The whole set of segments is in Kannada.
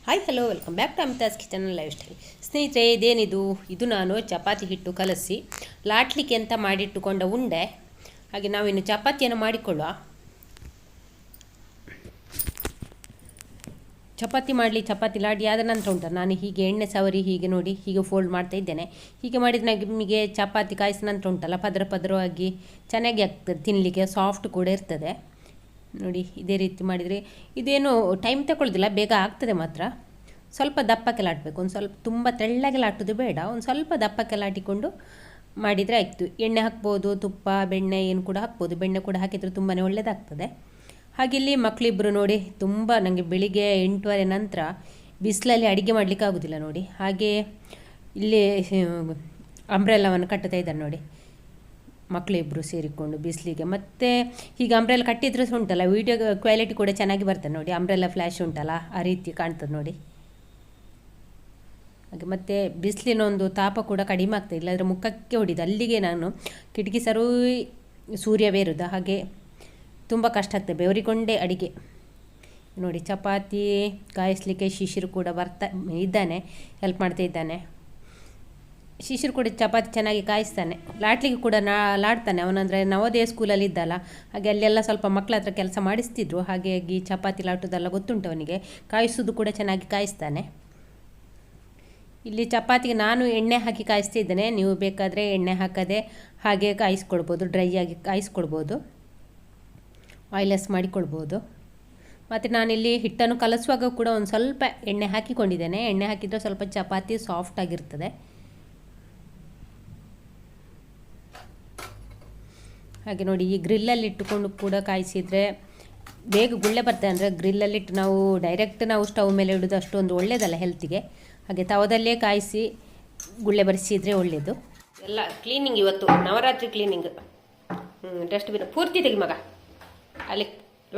Hi hello welcome back to Amitha's kitchen lifestyle. ಸ್ನೇಹಿತರೆ, ಇದು ನಾನು ಚಪಾತಿ ಹಿಟ್ಟು ಕಲಸಿ ಲಾಟ್ಲಿಕ್ಕೆ ಅಂತ ಮಾಡಿಟ್ಟುಕೊಂಡ ಉಂಡೆ. ಹಾಗೆ ನಾವಿನ್ನು ಚಪಾತಿಯನ್ನು ಮಾಡಿಕೊಳ್ಳುವ. ಚಪಾತಿ ಲಾಡಿ ಆದ ನಂತರ ಉಂಟು ನಾನು ಹೀಗೆ ಎಣ್ಣೆ ಸವರಿ ಹೀಗೆ ನೋಡಿ ಹೀಗೆ ಫೋಲ್ಡ್ ಮಾಡ್ತಾ ಇದ್ದೇನೆ. ಹೀಗೆ ಮಾಡಿದರೆ ನಿಮಗೆ ಚಪಾತಿ ಕಾಯಿಸಿದ ನಂತರ ಉಂಟಲ್ಲ ಪದರವಾಗಿ ಚೆನ್ನಾಗಿ ಆಗ್ತದೆ, ತಿನ್ನಲಿಕ್ಕೆ ಸಾಫ್ಟ್ ಕೂಡ ಇರ್ತದೆ. ನೋಡಿ ಇದೇ ರೀತಿ ಮಾಡಿದರೆ ಇದೇನು ಟೈಮ್ ತಗೊಳ್ಳೋದಿಲ್ಲ, ಬೇಗ ಆಗ್ತದೆ. ಮಾತ್ರ ಸ್ವಲ್ಪ ದಪ್ಪಕ್ಕೆ ಲಾಟಬೇಕು, ಒಂದು ಸ್ವಲ್ಪ ತುಂಬ ತೆಳ್ಳಗೆ ಲಾಟೋದು ಬೇಡ, ಒಂದು ಸ್ವಲ್ಪ ದಪ್ಪಕ್ಕೆ ಲಾಟಿಕೊಂಡು ಮಾಡಿದರೆ ಆಯಿತು. ಎಣ್ಣೆ ಹಾಕ್ಬೋದು, ತುಪ್ಪ ಬೆಣ್ಣೆ ಏನು ಕೂಡ ಹಾಕ್ಬೋದು. ಬೆಣ್ಣೆ ಕೂಡ ಹಾಕಿದರೆ ತುಂಬಾ ಒಳ್ಳೆಯದಾಗ್ತದೆ. ಹಾಗೆ ಇಲ್ಲಿ ಮಕ್ಕಳಿಬ್ಬರು ನೋಡಿ ತುಂಬ ನನಗೆ ಬೆಳಿಗ್ಗೆ 8:30 ನಂತರ ಬಿಸಿಲಲ್ಲಿ ಅಡುಗೆ ಮಾಡಲಿಕ್ಕೆ ಆಗೋದಿಲ್ಲ ನೋಡಿ. ಹಾಗೆ ಇಲ್ಲಿ ಅಂಬ್ರೆಲ್ಲವನ್ನು ಕಟ್ಟುತ್ತಾ ಇದ್ದಾರೆ ನೋಡಿ ಮಕ್ಕಳಿಬ್ಬರು ಸೇರಿಕೊಂಡು ಬಿಸಿಲಿಗೆ. ಮತ್ತು ಹೀಗೆ ಅಂಬ್ರೆಲ್ಲ ಕಟ್ಟಿದ್ರೆ ಉಂಟಲ್ಲ ವೀಡಿಯೋ ಕ್ವಾಲಿಟಿ ಕೂಡ ಚೆನ್ನಾಗಿ ಬರ್ತದೆ ನೋಡಿ. ಅಂಬ್ರೆಲ್ಲ ಫ್ಲ್ಯಾಶ್ ಉಂಟಲ್ಲ ಆ ರೀತಿ ಕಾಣ್ತದೆ ನೋಡಿ. ಹಾಗೆ ಮತ್ತು ಬಿಸಿಲಿನ ಒಂದು ತಾಪ ಕೂಡ ಕಡಿಮೆ ಆಗ್ತದೆ, ಇಲ್ಲಾಂದರೆ ಮುಖಕ್ಕೆ ಹೊಡಿದು ಅಲ್ಲಿಗೆ ನಾನು ಕಿಟಕಿ ಸರೂ ಸೂರ್ಯ ಬೇರುದು, ಹಾಗೆ ತುಂಬ ಕಷ್ಟ ಆಗ್ತದೆ, ಬೆವರಿಕೊಂಡೇ ಅಡಿಗೆ ನೋಡಿ. ಚಪಾತಿ ಕಾಯಿಸಲಿಕ್ಕೆ ಶಿಶಿರು ಕೂಡ ಇದ್ದಾನೆ, ಹೆಲ್ಪ್ ಮಾಡ್ತಾ ಇದ್ದಾನೆ. ಶಿಶಿರು ಕೂಡ ಚಪಾತಿ ಚೆನ್ನಾಗಿ ಕಾಯಿಸ್ತಾನೆ, ಲಾಟ್ಲಿಗೆ ಕೂಡ ಲಾಡ್ತಾನೆ. ಅವನಂದರೆ ನವೋದಯ ಸ್ಕೂಲಲ್ಲಿ ಇದ್ದಲ್ಲ, ಹಾಗೆ ಅಲ್ಲೆಲ್ಲ ಸ್ವಲ್ಪ ಮಕ್ಕಳ ಹತ್ರ ಕೆಲಸ ಮಾಡಿಸ್ತಿದ್ರು. ಹಾಗಾಗಿ ಚಪಾತಿ ಲಾಟೋದೆಲ್ಲ ಗೊತ್ತುಂಟು ಅವನಿಗೆ. ಕಾಯಿಸೋದು ಕೂಡ ಚೆನ್ನಾಗಿ ಕಾಯಿಸ್ತಾನೆ. ಇಲ್ಲಿ ಚಪಾತಿಗೆ ನಾನು ಎಣ್ಣೆ ಹಾಕಿ ಕಾಯಿಸ್ತಿದ್ದೇನೆ. ನೀವು ಬೇಕಾದರೆ ಎಣ್ಣೆ ಹಾಕದೆ ಹಾಗೆ ಕಾಯಿಸ್ಕೊಳ್ಬೋದು, ಡ್ರೈ ಆಗಿ ಕಾಯಿಸ್ಕೊಳ್ಬೋದು, ಆಯಿಲೆಸ್ ಮಾಡಿಕೊಳ್ಬೋದು. ಮತ್ತು ನಾನಿಲ್ಲಿ ಹಿಟ್ಟನ್ನು ಕಲಸುವಾಗ ಕೂಡ ಒಂದು ಸ್ವಲ್ಪ ಎಣ್ಣೆ ಹಾಕಿಕೊಂಡಿದ್ದೇನೆ. ಎಣ್ಣೆ ಹಾಕಿದರೆ ಸ್ವಲ್ಪ ಚಪಾತಿ ಸಾಫ್ಟ್ ಆಗಿರ್ತದೆ. ಹಾಗೆ ನೋಡಿ, ಈ ಗ್ರಿಲ್ಲಲ್ಲಿ ಇಟ್ಟುಕೊಂಡು ಕೂಡ ಕಾಯಿಸಿದರೆ ಬೇಗ ಗುಳ್ಳೆ ಬರ್ತದೆ. ಅಂದರೆ ಗ್ರಿಲ್ಲಲ್ಲಿಟ್ಟು ನಾವು ಡೈರೆಕ್ಟ್ ಸ್ಟವ್ ಮೇಲೆ ಇಡೋದು ಅಷ್ಟೊಂದು ಒಳ್ಳೆಯದಲ್ಲ ಹೆಲ್ತಿಗೆ. ಹಾಗೆ ತವದಲ್ಲೇ ಕಾಯಿಸಿ ಗುಳ್ಳೆ ಬರೆಸಿದರೆ ಒಳ್ಳೆಯದು. ಎಲ್ಲ ಕ್ಲೀನಿಂಗ್ ಇವತ್ತು ನವರಾತ್ರಿ ಕ್ಲೀನಿಂಗ್. ಡಸ್ಟ್ಬಿನ್ ಪೂರ್ತಿ ತೆಗಿ ಮಗ, ಅಲ್ಲಿ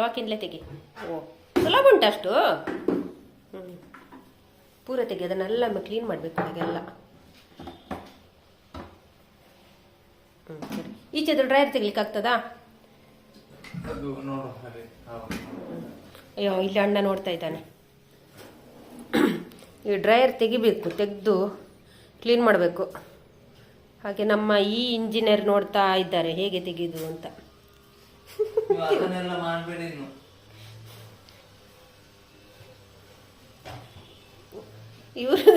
ಲಾಕಿಂದಲೇ ತೆಗಿ. ಓ ಸುಲಭ ಉಂಟು ಅಷ್ಟು. ಪೂರ ತೆಗಿ, ಅದನ್ನೆಲ್ಲ ಕ್ಲೀನ್ ಮಾಡಬೇಕು ಹಾಗೆಲ್ಲ. ಸರಿ, ಈಚೆದು ಡ್ರೈಯರ್ ತೆಗಿಲಿಕ್ಕೆ ಆಗ್ತದಾ? ಅಯ್ಯೋ ಇಲ್ಲಿ ಅಣ್ಣ ನೋಡ್ತಾ ಇದ್ದಾನೆ. ಈ ಡ್ರೈಯರ್ ತೆಗಿಬೇಕು, ತೆಗೆದು ಕ್ಲೀನ್ ಮಾಡಬೇಕು. ಹಾಗೆ ನಮ್ಮ ಈ ಇಂಜಿನಿಯರ್ ನೋಡ್ತಾ ಇದ್ದಾರೆ ಹೇಗೆ ತೆಗೆದು ಅಂತ. ಇವರು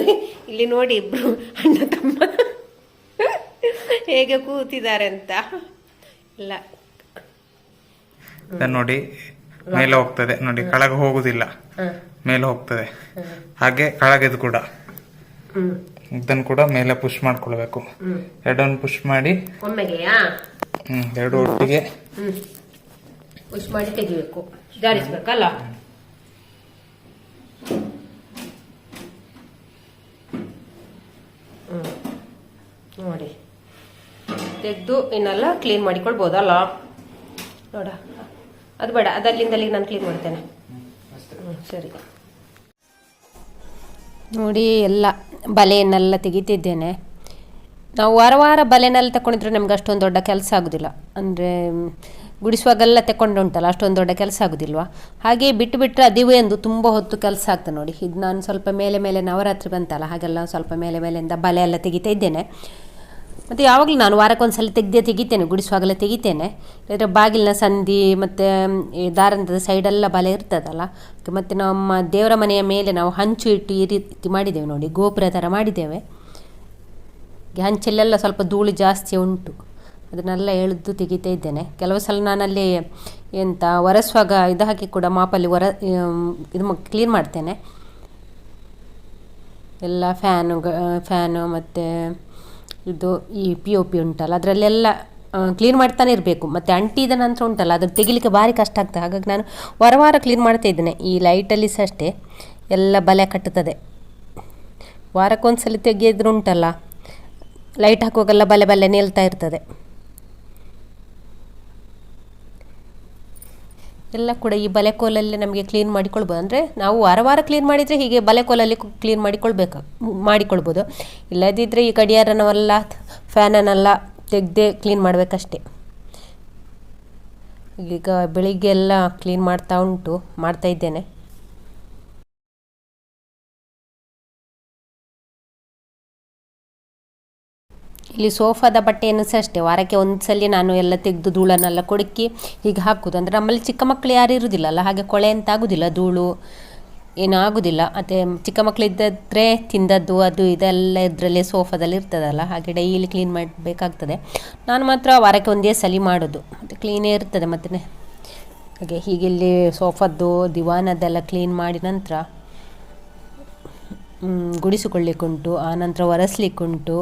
ಇಲ್ಲಿ ನೋಡಿ ಇಬ್ರು ಅಣ್ಣ ತಮ್ಮ ಹೇಗೆ ಕೂತಿದ್ದಾರೆ ಅಂತ ಎಲ್ಲ ನೋಡಿ. ಮೇಲೆ ಹೋಗ್ತದೆ ನೋಡಿ, ಕೆಳಗೆ ಹೋಗುದಿಲ್ಲ, ಮೇಲೆ ಹೋಗ್ತದೆ. ಹಾಗೆ ಕೆಳಗೆದು ಕೂಡ ಇದನ್ನು ಕೂಡ ಮೇಲೆ ಪುಷ್ ಮಾಡ್ಕೊಳ್ಬೇಕು. ಎರಡನ್ನು ಪುಷ್ ಮಾಡಿ ಎರಡು ಒಟ್ಟಿಗೆ ಪುಷ್ ಮಾಡಿ ತೆಗಿಬೇಕು, ಜಾರಿಸ್ಬೇಕಲ್ಲ. ನೋಡಿ ತೆಗೆದು ಇನ್ನೆಲ್ಲ ಕ್ಲೀನ್ ಮಾಡಿಕೊಳ್ಬೋದಲ್ಲ. ನೋಡ ಅದು ಬೇಡ, ಅದಲ್ಲಿಂದಲ್ಲಿಗೆ ನಾನು ಕ್ಲೀನ್ ಮಾಡ್ತೇನೆ. ಸರಿ ನೋಡಿ, ಎಲ್ಲ ಬಲೆಯನ್ನೆಲ್ಲ ತೆಗಿತಿದ್ದೇನೆ. ನಾವು ವಾರ ಬಲೆನೆಲ್ಲ ತಗೊಂಡಿದ್ರೆ ನಮ್ಗೆ ಅಷ್ಟೊಂದು ದೊಡ್ಡ ಕೆಲಸ ಆಗೋದಿಲ್ಲ. ಅಂದರೆ ಗುಡಿಸುವಾಗೆಲ್ಲ ತಗೊಂಡು ಉಂಟಲ್ಲ, ಅಷ್ಟೊಂದು ದೊಡ್ಡ ಕೆಲಸ ಆಗೋದಿಲ್ವ. ಹಾಗೆ ಬಿಟ್ಟರೆ ಅದುವೇ ಒಂದು ತುಂಬ ಹೊತ್ತು ಕೆಲಸ ಆಗ್ತದೆ ನೋಡಿ. ಇದು ನಾನು ಸ್ವಲ್ಪ ಮೇಲೆ ನವರಾತ್ರಿ ಬಂತಲ್ಲ, ಹಾಗೆಲ್ಲ ಸ್ವಲ್ಪ ಮೇಲೆಯಿಂದ ಬಲೆ ಎಲ್ಲ ತೆಗಿತಾ ಇದ್ದೇನೆ. ಮತ್ತು ಯಾವಾಗಲೂ ನಾನು ವಾರಕ್ಕೊಂದ್ಸಲ ತೆಗಿತೇನೆ, ಗುಡಿಸುವಾಗೆಲ್ಲ ತೆಗಿತೇನೆ. ಇಲ್ಲದ್ರೆ ಬಾಗಿಲಿನ ಸಂದಿ ಮತ್ತು ದಾರಂದದ ಸೈಡೆಲ್ಲ ಬಲೆ ಇರ್ತದಲ್ಲ. ಮತ್ತು ನಮ್ಮ ದೇವರ ಮನೆಯ ಮೇಲೆ ನಾವು ಹಂಚು ಇಟ್ಟು ಈ ರೀತಿ ಮಾಡಿದ್ದೇವೆ ನೋಡಿ, ಗೋಪುರ ಥರ ಮಾಡಿದ್ದೇವೆ. ಹಂಚಲ್ಲೆಲ್ಲ ಸ್ವಲ್ಪ ಧೂಳು ಜಾಸ್ತಿ ಉಂಟು, ಅದನ್ನೆಲ್ಲ ಎಳೆದು ತೆಗಿತಾ ಇದ್ದೇನೆ. ಕೆಲವು ಸಲ ನಾನಲ್ಲಿ ಒರೆಸುವಾಗ ಇದು ಹಾಕಿ ಕೂಡ ಮಾಪಲ್ಲಿ ಇದು ಕ್ಲೀನ್ ಮಾಡ್ತೇನೆ. ಎಲ್ಲ ಫ್ಯಾನು ಮತ್ತು ಇದು ಈ POP ಉಂಟಲ್ಲ, ಅದರಲ್ಲೆಲ್ಲ ಕ್ಲೀನ್ ಮಾಡ್ತಾನೆ ಇರಬೇಕು. ಮತ್ತು ಅಂಟಿದ ನಂತರ ಉಂಟಲ್ಲ, ಅದು ತೆಗಿಲಿಕ್ಕೆ ಭಾರಿ ಕಷ್ಟ ಆಗ್ತದೆ. ಹಾಗಾಗಿ ನಾನು ವಾರ ಕ್ಲೀನ್ ಮಾಡ್ತಾ ಇದ್ದೇನೆ. ಈ ಲೈಟಲ್ಲಿ ಸಹ ಅಷ್ಟೇ ಎಲ್ಲ ಬಲೆ ಕಟ್ಟುತ್ತದೆ. ವಾರಕ್ಕೊಂದ್ಸಲ ತೆಗೆಯೋದ್ರು ಉಂಟಲ್ಲ, ಲೈಟ್ ಹಾಕುವಾಗೆಲ್ಲ ಬಲೆ ನಿಲ್ತಾ ಇರ್ತದೆ. ಎಲ್ಲ ಕೂಡ ಈ ಬಲೆ ಕೋಲಲ್ಲಿ ನಮಗೆ ಕ್ಲೀನ್ ಮಾಡಿಕೊಳ್ಬೋದು. ಅಂದರೆ ನಾವು ವಾರ ಕ್ಲೀನ್ ಮಾಡಿದರೆ ಹೀಗೆ ಬಲೆ ಕೋಲಲ್ಲಿ ಕ್ಲೀನ್ ಮಾಡಿಕೊಳ್ಬೋದು. ಇಲ್ಲದಿದ್ದರೆ ಈ ಗಡಿಯಾರನವೆಲ್ಲ ಫ್ಯಾನನ್ನೆಲ್ಲ ತೆಗೆದೇ ಕ್ಲೀನ್ ಮಾಡಬೇಕಷ್ಟೆ. ಈಗ ಬೆಳಿಗ್ಗೆ ಎಲ್ಲ ಕ್ಲೀನ್ ಮಾಡ್ತಾ ಇದ್ದೇನೆ. ಇಲ್ಲಿ ಸೋಫಾದ ಬಟ್ಟೆಯನ್ನು ಸಹ ಅಷ್ಟೇ ವಾರಕ್ಕೆ ಒಂದು ಸಲ ನಾನು ಎಲ್ಲ ತೆಗೆದು ಧೂಳನ್ನೆಲ್ಲ ಕೊಡಕ್ಕಿ ಹೀಗೆ ಹಾಕೋದು. ಅಂದರೆ ನಮ್ಮಲ್ಲಿ ಚಿಕ್ಕ ಮಕ್ಕಳು ಯಾರು ಇರೋದಿಲ್ಲಲ್ಲ, ಹಾಗೆ ಕೊಳೆ ಅಂತ ಆಗೋದಿಲ್ಲ, ಧೂಳು ಏನಾಗೋದಿಲ್ಲ. ಮತ್ತು ಚಿಕ್ಕ ಮಕ್ಕಳು ಇದ್ದರೆ ತಿಂದದ್ದು ಅದು ಇದೆಲ್ಲ ಇದರಲ್ಲೇ ಸೋಫಾದಲ್ಲಿ ಇರ್ತದಲ್ಲ, ಹಾಗೆ ಡೈಲಿ ಕ್ಲೀನ್ ಮಾಡಬೇಕಾಗ್ತದೆ. ನಾನು ಮಾತ್ರ ವಾರಕ್ಕೆ ಒಂದೇ ಸಲ ಮಾಡೋದು, ಮತ್ತು ಕ್ಲೀನೇ ಇರ್ತದೆ. ಮತ್ತು ಹಾಗೆ ಹೀಗೆ ಇಲ್ಲಿ ಸೋಫಾದ್ದು ದಿವಾನದ್ದೆಲ್ಲ ಕ್ಲೀನ್ ಮಾಡಿ ನಂತರ ಗುಡಿಸಿಕೊಳ್ಳಿಕ್ಕುಂಟು, ಆನಂತರ ಒರೆಸ್ಲಿಕ್ಕುಂಟು.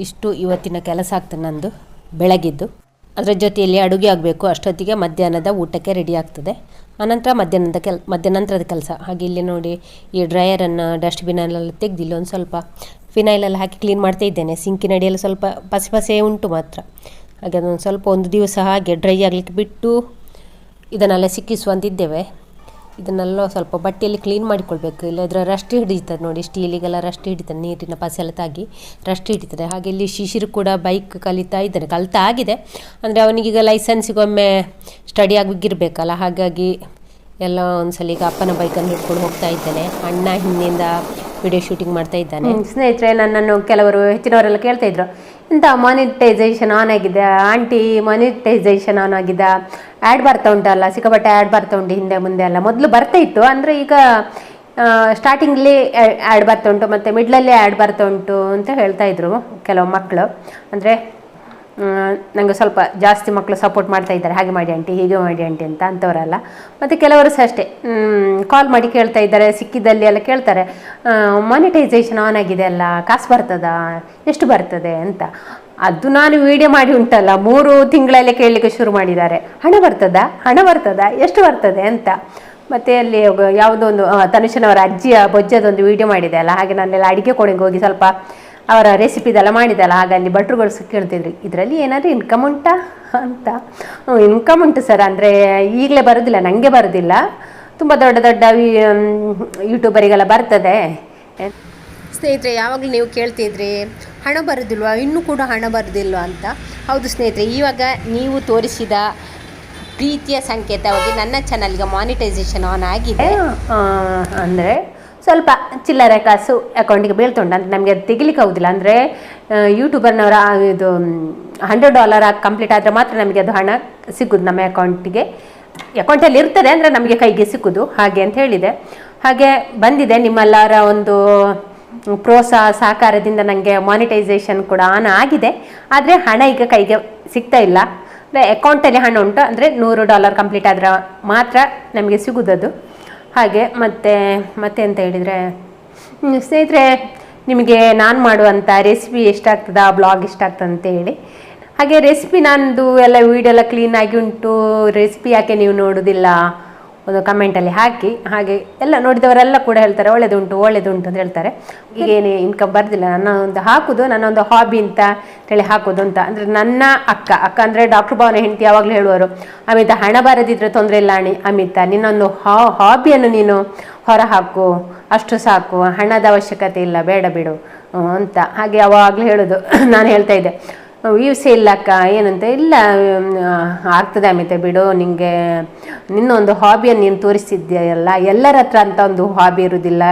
ಇಷ್ಟು ಇವತ್ತಿನ ಕೆಲಸ ಆಗ್ತದೆ ನಂದು ಬೆಳಗಿದ್ದು. ಅದರ ಜೊತೆಯಲ್ಲಿ ಅಡುಗೆ ಆಗಬೇಕು, ಅಷ್ಟೊತ್ತಿಗೆ ಮಧ್ಯಾಹ್ನದ ಊಟಕ್ಕೆ ರೆಡಿ ಆಗ್ತದೆ. ಆನಂತರ ಮಧ್ಯಾಹ್ನಂತರದ ಕೆಲಸ. ಹಾಗೆ ಇಲ್ಲಿ ನೋಡಿ ಈ ಡ್ರೈಯರನ್ನು ಡಸ್ಟ್ಬಿನ್ನಲ್ಲೆಲ್ಲ ತೆಗೆದು ಇಲ್ಲಿ ಒಂದು ಸ್ವಲ್ಪ ಫಿನೈಲೆಲ್ಲ ಹಾಕಿ ಕ್ಲೀನ್ ಮಾಡ್ತಾ ಇದ್ದೇನೆ. ಸಿಂಕಿನ ಅಡಿಯಲ್ಲಿ ಸ್ವಲ್ಪ ಪಸೆ ಉಂಟು ಮಾತ್ರ. ಹಾಗೆ ಅದೊಂದು ಸ್ವಲ್ಪ ಒಂದು ದಿವಸ ಹಾಗೆ ಡ್ರೈ ಆಗಲಿಕ್ಕೆ ಬಿಟ್ಟು ಇದನ್ನೆಲ್ಲ ಸಿಕ್ಕಿಸುವಂತಿದ್ದೇವೆ. ಇದನ್ನೆಲ್ಲ ಸ್ವಲ್ಪ ಬಟ್ಟೆಯಲ್ಲಿ ಕ್ಲೀನ್ ಮಾಡಿಕೊಳ್ಬೇಕು, ಇಲ್ಲದ್ರೆ ರಸ್ಟ್ ಹಿಡಿತದೆ ನೋಡಿ. ಸ್ಟೀಲಿಗೆಲ್ಲ ರಸ್ಟ್ ಹಿಡಿತದೆ, ನೀರಿನ ಪಸೆ ಎಲ್ಲ ತಾಗಿ ರಸ್ಟ್ ಹಿಡಿತದೆ. ಹಾಗೆ ಇಲ್ಲಿ ಶಿಶಿರು ಕೂಡ ಬೈಕ್ ಕಲಿತಾ ಇದ್ದಾನೆ, ಕಲಿತಾ ಆಗಿದೆ. ಅಂದರೆ ಅವನಿಗೀಗ ಲೈಸೆನ್ಸಿಗೊಮ್ಮೆ ಸ್ಟಡಿ ಆಗಿರ್ಬೇಕಲ್ಲ, ಹಾಗಾಗಿ ಎಲ್ಲ ಒಂದ್ಸಲ ಈಗ ಅಪ್ಪನ ಬೈಕನ್ನು ಹಿಡ್ಕೊಂಡು ಹೋಗ್ತಾ ಇದ್ದಾನೆ. ಅಣ್ಣ ಹಿಂದಿಂದ ವಿಡಿಯೋ ಶೂಟಿಂಗ್ ಮಾಡ್ತಾ ಇದ್ದಾನೆ. ಸ್ನೇಹಿತರೆ, ನನ್ನನ್ನು ಕೆಲವರು ಹೆಚ್ಚಿನವರೆಲ್ಲ ಕೇಳ್ತಾ ಇದ್ರು, ಇಂಥ ಮಾನಿಟೈಸೇಷನ್ ಆನ್ ಆಗಿದೆ ಆಂಟಿ, ಮಾನಿಟೈಸೇಷನ್ ಆನ್ ಆಗಿದೆ, ಆ್ಯಡ್ ಬರ್ತಾ ಉಂಟಲ್ಲ, ಸಿಕ್ಕಾಪಟ್ಟೆ ಆ್ಯಡ್ ಬರ್ತಾ ಉಂಟು, ಹಿಂದೆ ಮುಂದೆ ಎಲ್ಲ ಮೊದಲು ಬರ್ತಾ ಇತ್ತು. ಅಂದರೆ ಈಗ ಸ್ಟಾರ್ಟಿಂಗ್ಲಿ ಆ್ಯಡ್ ಬರ್ತಾ ಉಂಟು, ಮತ್ತು ಮಿಡ್ಲಲ್ಲಿ ಆ್ಯಡ್ ಬರ್ತಾ ಉಂಟು ಅಂತ ಹೇಳ್ತಾ ಇದ್ರು ಕೆಲವು ಮಕ್ಕಳು. ಅಂದರೆ ನನಗೆ ಸ್ವಲ್ಪ ಜಾಸ್ತಿ ಮಕ್ಕಳು ಸಪೋರ್ಟ್ ಮಾಡ್ತಾ ಇದ್ದಾರೆ, ಹಾಗೆ ಮಾಡಿ ಆಂಟಿ, ಹೀಗೆ ಮಾಡಿ ಆಂಟಿ ಅಂತ ಅಂಥವರಲ್ಲ. ಮತ್ತು ಕೆಲವರು ಸಹ ಅಷ್ಟೇ ಕಾಲ್ ಮಾಡಿ ಕೇಳ್ತಾ ಇದ್ದಾರೆ, ಸಿಕ್ಕಿದ್ದಲ್ಲಿ ಎಲ್ಲ ಕೇಳ್ತಾರೆ, ಮಾನಿಟೈಸೇಷನ್ ಆನ್ ಆಗಿದೆ ಅಲ್ಲ, ಕಾಸು ಬರ್ತದಾ, ಎಷ್ಟು ಬರ್ತದೆ ಅಂತ. ಅದು ನಾನು ವಿಡಿಯೋ ಮಾಡಿ ಉಂಟಲ್ಲ, 3 ತಿಂಗಳಲ್ಲೇ ಕೇಳಲಿಕ್ಕೆ ಶುರು ಮಾಡಿದ್ದಾರೆ, ಹಣ ಬರ್ತದಾ, ಎಷ್ಟು ಬರ್ತದೆ ಅಂತ. ಮತ್ತು ಅಲ್ಲಿ ಯಾವುದೋ ಒಂದು ತನುಷನವರ ಅಜ್ಜಿಯ ಬೊಜ್ಜದೊಂದು ವಿಡಿಯೋ ಮಾಡಿದೆ ಅಲ್ಲ, ಹಾಗೆ ನಾನೆಲ್ಲ ಅಡುಗೆ ಕೋಣೆಗೆ ಹೋಗಿ ಸ್ವಲ್ಪ ಅವರ ರೆಸಿಪಿದೆಲ್ಲ ಮಾಡಿದಲ್ಲ, ಹಾಗೆ ಅಲ್ಲಿ ಭಟ್ರುಗಳು ಕೇಳ್ತಿದ್ರು, ಇದರಲ್ಲಿ ಏನಾದರೂ ಇನ್ಕಮ್ ಉಂಟಾ ಅಂತ. ಇನ್ಕಮ್ ಉಂಟು ಸರ್, ಅಂದರೆ ಈಗಲೇ ಬರೋದಿಲ್ಲ, ನನಗೆ ಬರೋದಿಲ್ಲ, ತುಂಬ ದೊಡ್ಡ ದೊಡ್ಡ ಯೂಟ್ಯೂಬರಿಗೆಲ್ಲ ಬರ್ತದೆ. ಸ್ನೇಹಿತರೆ, ಯಾವಾಗಲೂ ನೀವು ಕೇಳ್ತಿದ್ರಿ ಹಣ ಬರೋದಿಲ್ವಾ, ಇನ್ನೂ ಕೂಡ ಹಣ ಬರೋದಿಲ್ವಾ ಅಂತ. ಹೌದು ಸ್ನೇಹಿತರೆ, ಇವಾಗ ನೀವು ತೋರಿಸಿದ ಪ್ರೀತಿಯ ಸಂಕೇತವಾಗಿ ನನ್ನ ಚಾನಲ್ಗೆ ಮಾನಿಟೈಸೇಷನ್ ಆನ್ ಆಗಿದೆ. ಅಂದರೆ ಸ್ವಲ್ಪ ಚಿಲ್ಲರೆ ಕಾಸು ಅಕೌಂಟಿಗೆ ಬೀಳ್ತುಂಟು, ಅಂದರೆ ನಮಗೆ ಅದು ತೆಗಿಲಿಕ್ಕೆ ಆಗೋದಿಲ್ಲ. ಅಂದರೆ ಯೂಟ್ಯೂಬರ್ನವರ ಇದು $100 ಕಂಪ್ಲೀಟ್ ಆದರೆ ಮಾತ್ರ ನಮಗೆ ಅದು ಹಣ ಸಿಗೋದು ನಮ್ಮ ಅಕೌಂಟಲ್ಲಿ ಇರ್ತದೆ, ಅಂದರೆ ನಮಗೆ ಕೈಗೆ ಸಿಗೋದು, ಹಾಗೆ ಅಂತ ಹೇಳಿದೆ. ಹಾಗೆ ಬಂದಿದೆ, ನಿಮ್ಮೆಲ್ಲರ ಒಂದು ಪ್ರೋತ್ಸಾಹ ಸಹಕಾರದಿಂದ ನನಗೆ ಮಾನಿಟೈಸೇಷನ್ ಕೂಡ ಆನ್ ಆಗಿದೆ. ಆದರೆ ಹಣ ಈಗ ಕೈಗೆ ಸಿಗ್ತಾ ಇಲ್ಲ. ಅಂದರೆ ಅಕೌಂಟಲ್ಲಿ ಹಣ ಉಂಟು, ಅಂದರೆ $100 ಕಂಪ್ಲೀಟ್ ಆದರೆ ಮಾತ್ರ ನಮಗೆ ಸಿಗೋದದು. ಹಾಗೆ ಮತ್ತೆ ಅಂತ ಹೇಳಿದರೆ, ಸ್ನೇಹಿತರೆ, ನಿಮಗೆ ನಾನು ಮಾಡುವಂಥ ರೆಸಿಪಿ ಎಷ್ಟಾಗ್ತದೆ, ಬ್ಲಾಗ್ ಇಷ್ಟ ಆಗ್ತದೆ ಅಂತ ಹೇಳಿ. ಹಾಗೆ ರೆಸಿಪಿ ನಂದು ಎಲ್ಲ ವೀಡಿಯೋ ಎಲ್ಲ ಕ್ಲೀನಾಗಿ ಉಂಟು, ರೆಸಿಪಿ ಯಾಕೆ ನೀವು ನೋಡೋದಿಲ್ಲ ಒಂದು ಕಮೆಂಟಲ್ಲಿ ಹಾಕಿ. ಹಾಗೆ ಎಲ್ಲ ನೋಡಿದವರೆಲ್ಲ ಕೂಡ ಹೇಳ್ತಾರೆ ಒಳ್ಳೆದುಂಟು ಅಂತ ಹೇಳ್ತಾರೆ. ಈಗೇನು ಇನ್ಕಮ್ ಬರ್ದಿಲ್ಲ, ನನ್ನ ಒಂದು ಹಾಬಿ ಅಂತ ಹೇಳಿ ಹಾಕೋದು ಅಂತ. ಅಂದರೆ ನನ್ನ ಅಕ್ಕ ಅಂದರೆ ಡಾಕ್ಟರ್ ಭವನ ಹೆಂಡತಿ ಯಾವಾಗಲೂ ಹೇಳುವರು, ಅಮಿತ ಹಣ ಬರದಿದ್ರೆ ತೊಂದರೆ ಇಲ್ಲ ಅಮಿತ, ನಿನ್ನೊಂದು ಹಾಬಿಯನ್ನು ನೀನು ಹೊರ ಹಾಕು, ಅಷ್ಟು ಸಾಕು, ಹಣದ ಅವಶ್ಯಕತೆ ಇಲ್ಲ, ಬೇಡ ಬಿಡು ಅಂತ ಹಾಗೆ ಯಾವಾಗಲೂ ಹೇಳೋದು. ನಾನು ಹೇಳ್ತಾ ಇದ್ದೆ, ವ್ಯೂಸೇ ಇಲ್ಲಕ್ಕ ಏನಂತ, ಇಲ್ಲ ಆಗ್ತದೆ ಅಮಿತ ಬಿಡು, ನಿನಗೆ ನಿನ್ನೊಂದು ಹಾಬಿಯನ್ನು ನೀನು ತೋರಿಸಿದ್ಯಲ್ಲ, ಎಲ್ಲರ ಹತ್ರ ಅಂತ ಒಂದು ಹಾಬಿ ಇರೋದಿಲ್ಲ,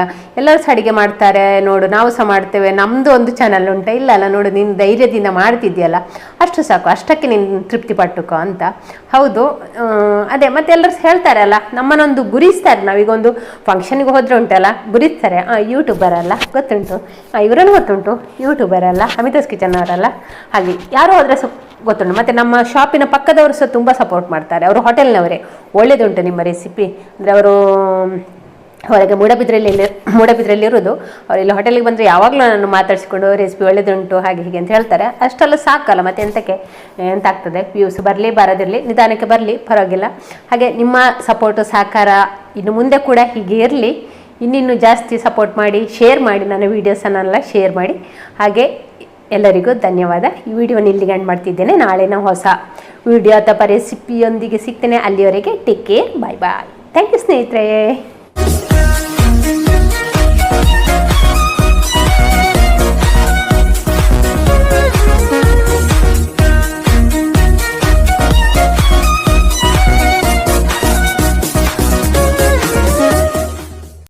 ಎಲ್ಲರೂ ಸಹ ಅಡುಗೆ ಮಾಡ್ತಾರೆ ನೋಡು, ನಾವು ಸಹ ಮಾಡ್ತೇವೆ, ನಮ್ಮದು ಒಂದು ಚಾನಲ್ ಉಂಟು, ಇಲ್ಲ ನೋಡು ನೀನು ಧೈರ್ಯದಿಂದ ಮಾಡ್ತಿದ್ಯಲ್ಲ, ಅಷ್ಟು ಸಾಕು, ಅಷ್ಟಕ್ಕೆ ನೀನು ತೃಪ್ತಿ ಪಟ್ಟುಕೋ ಅಂತ. ಹೌದು, ಅದೇ ಮತ್ತೆ ಎಲ್ಲರೂ ಹೇಳ್ತಾರೆ ಅಲ್ಲ, ನಮ್ಮನ್ನೊಂದು ಗುರಿಸ್ತಾರೆ. ನಾವೀಗ ಒಂದು ಫಂಕ್ಷನ್ಗೆ ಹೋದರೆ ಉಂಟಲ್ಲ, ಗುರಿಸ್ತಾರೆ, ಯೂಟ್ಯೂಬರ್ ಅಲ್ಲ, ಗೊತ್ತುಂಟು, ಇವರನ್ನು ಗೊತ್ತುಂಟು, ಯೂಟ್ಯೂಬರ್ ಅಲ್ಲ, ಅಮಿತಾಸ್ ಕಿಚನ್ ಅವರಲ್ಲ, ಹಾಗೆ ಯಾರು ಹೋದರೆ ಗೊತ್ತುಂಟು. ಮತ್ತು ನಮ್ಮ ಶಾಪಿನ ಪಕ್ಕದವರು ಸಹ ತುಂಬ ಸಪೋರ್ಟ್ ಮಾಡ್ತಾರೆ, ಅವರು ಹೋಟೆಲ್ನವರೇ. ಒಳ್ಳೆಯದುಂಟು ನಿಮ್ಮ ರೆಸಿಪಿ, ಅಂದರೆ ಅವರು ಹೊರಗೆ ಮೂಡಬಿದ್ರಲ್ಲಿ ಇರೋದು, ಅವರೆಲ್ಲ ಹೋಟೆಲಿಗೆ ಬಂದರೆ ಯಾವಾಗಲೂ ನಾನು ಮಾತಾಡಿಸ್ಕೊಂಡು ರೆಸಿಪಿ ಒಳ್ಳೆಯದುಂಟು ಹಾಗೆ ಹೀಗೆ ಅಂತ ಹೇಳ್ತಾರೆ. ಅಷ್ಟೆಲ್ಲ ಸಾಕಲ್ಲ, ಮತ್ತು ಎಂತ ಆಗ್ತದೆ, ವ್ಯೂಸ್ ಬರಲಿ ಬರೋದಿರಲಿ, ನಿಧಾನಕ್ಕೆ ಬರಲಿ, ಪರವಾಗಿಲ್ಲ. ಹಾಗೆ ನಿಮ್ಮ ಸಪೋರ್ಟು ಸಹಕಾರ ಇನ್ನು ಮುಂದೆ ಕೂಡ ಹೀಗೆ ಇರಲಿ. ಇನ್ನಿನ್ನು ಜಾಸ್ತಿ ಸಪೋರ್ಟ್ ಮಾಡಿ, ಶೇರ್ ಮಾಡಿ, ನನ್ನ ವೀಡಿಯೋಸನ್ನೆಲ್ಲ ಶೇರ್ ಮಾಡಿ. ಹಾಗೆ ಎಲ್ಲರಿಗೂ ಧನ್ಯವಾದ. ಈ ವಿಡಿಯೋನ ಇಲ್ಲಿಗೆ ಎಂಡ್ ಮಾಡ್ತಿದ್ದೇನೆ. ನಾಳೆ ನಾವು ಹೊಸ ವಿಡಿಯೋ ಅಥವಾ ರೆಸಿಪಿಯೊಂದಿಗೆ ಸಿಗ್ತೇನೆ. ಅಲ್ಲಿಯವರೆಗೆ take care, bye bye. Thank you ಸ್ನೇಹಿತರೆ.